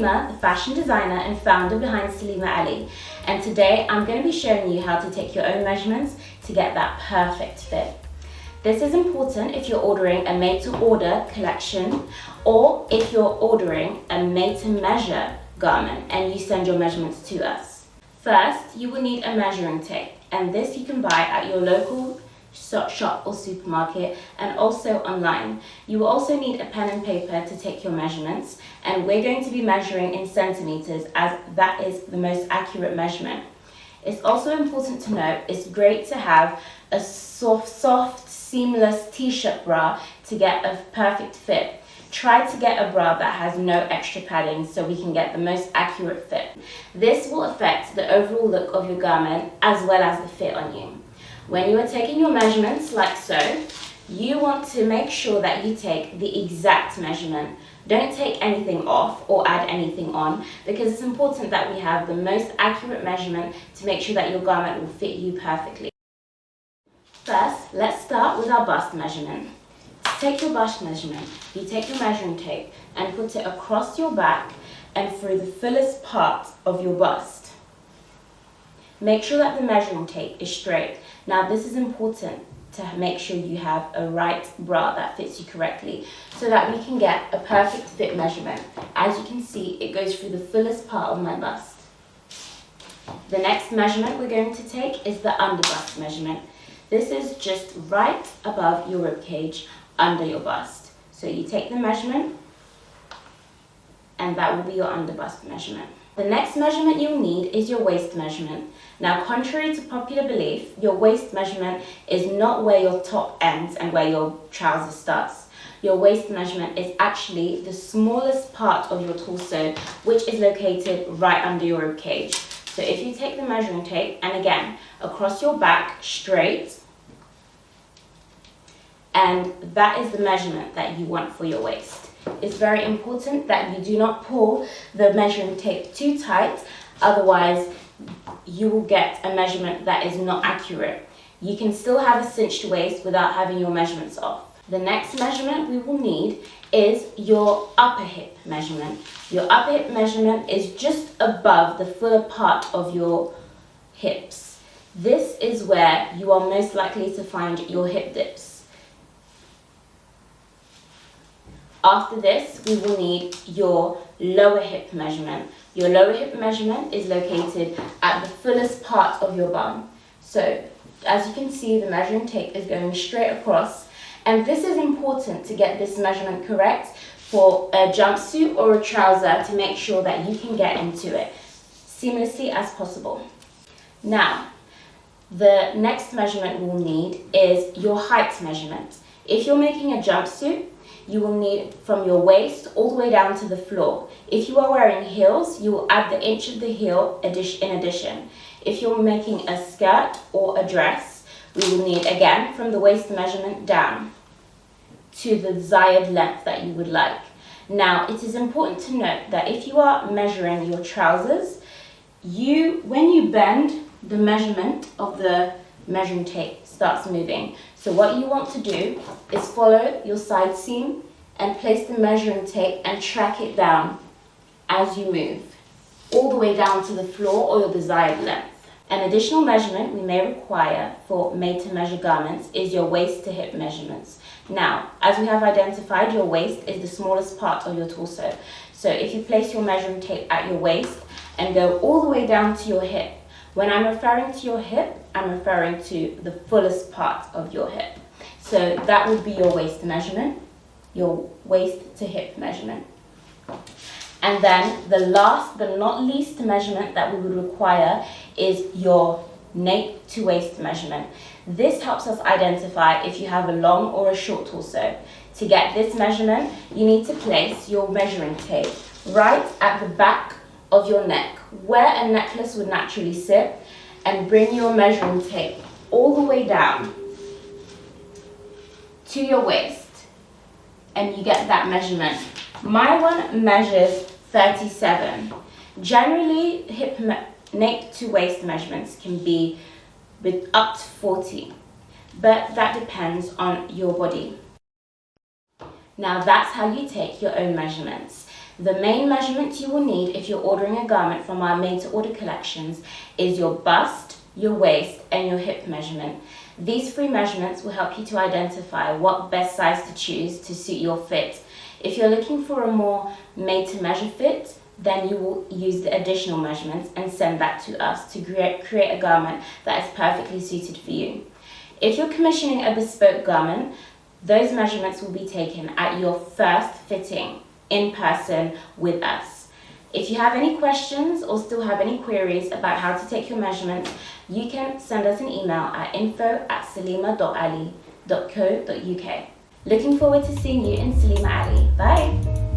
Salima, the fashion designer and founder behind Salima Ali, and today I'm going to be showing you how to take your own measurements to get that perfect fit. This is important if you're ordering a made-to-order collection or if you're ordering a made-to-measure garment and you send your measurements to us. First, you will need a measuring tape, and this you can buy at your local shop or supermarket and also online. You will also need a pen and paper to take your measurements, and we're going to be measuring in centimeters as that is the most accurate measurement. It's also important to note it's great to have a soft seamless t-shirt bra to get a perfect fit. Try to get a bra that has no extra padding so we can get the most accurate fit. This will affect the overall look of your garment as well as the fit on you. When you are taking your measurements like so, you want to make sure that you take the exact measurement. Don't take anything off or add anything on, because it's important that we have the most accurate measurement to make sure that your garment will fit you perfectly. First, let's start with our bust measurement. To take your bust measurement, you take your measuring tape and put it across your back and through the fullest part of your bust. Make sure that the measuring tape is straight. Now this is important to make sure you have a right bra that fits you correctly so that we can get a perfect fit measurement. As you can see, it goes through the fullest part of my bust. The next measurement we're going to take is the under bust measurement. This is just right above your rib cage, under your bust. So you take the measurement and that will be your under bust measurement. The next measurement you'll need is your waist measurement. Now, contrary to popular belief, your waist measurement is not where your top ends and where your trouser starts. Your waist measurement is actually the smallest part of your torso, which is located right under your rib cage. So if you take the measuring tape and again, across your back, straight, and that is the measurement that you want for your waist. It's very important that you do not pull the measuring tape too tight, otherwise you will get a measurement that is not accurate. You can still have a cinched waist without having your measurements off. The next measurement we will need is your upper hip measurement. Your upper hip measurement is just above the fuller part of your hips. This is where you are most likely to find your hip dips. After this, we will need your lower hip measurement. Your lower hip measurement is located at the fullest part of your bum. So, as you can see, the measuring tape is going straight across, and this is important to get this measurement correct for a jumpsuit or a trouser to make sure that you can get into it seamlessly as possible. Now, the next measurement we'll need is your height measurement. If you're making a jumpsuit, you will need from your waist all the way down to the floor. If you are wearing heels, you will add the inch of the heel in addition. If you're making a skirt or a dress, we will need again from the waist measurement down to the desired length that you would like. Now, it is important to note that if you are measuring your trousers, when you bend, the measurement of the measuring tape starts moving. So what you want to do is follow your side seam and place the measuring tape and track it down as you move, all the way down to the floor or your desired length. An additional measurement we may require for made-to-measure garments is your waist to hip measurements. Now, as we have identified, your waist is the smallest part of your torso. So if you place your measuring tape at your waist and go all the way down to your hip, when I'm referring to your hip, I'm referring to the fullest part of your hip. So that would be your waist measurement, your waist to hip measurement. And then the last but not least measurement that we would require is your nape-to-waist measurement. This helps us identify if you have a long or a short torso. To get this measurement, you need to place your measuring tape right at the back of your neck, where a necklace would naturally sit, and bring your measuring tape all the way down to your waist, and you get that measurement. My one measures 37. Generally, nape to waist measurements can be up to 40, but that depends on your body. Now that's how you take your own measurements. The main measurements you will need if you're ordering a garment from our made-to-order collections is your bust, your waist, and your hip measurement. These 3 measurements will help you to identify what best size to choose to suit your fit. If you're looking for a more made-to-measure fit, then you will use the additional measurements and send that to us to create a garment that is perfectly suited for you. If you're commissioning a bespoke garment, those measurements will be taken at your first fitting in person with us. If you have any questions or still have any queries about how to take your measurements, you can send us an email at info@salima.ali.co.uk. Looking forward to seeing you in Salima Ali. Bye!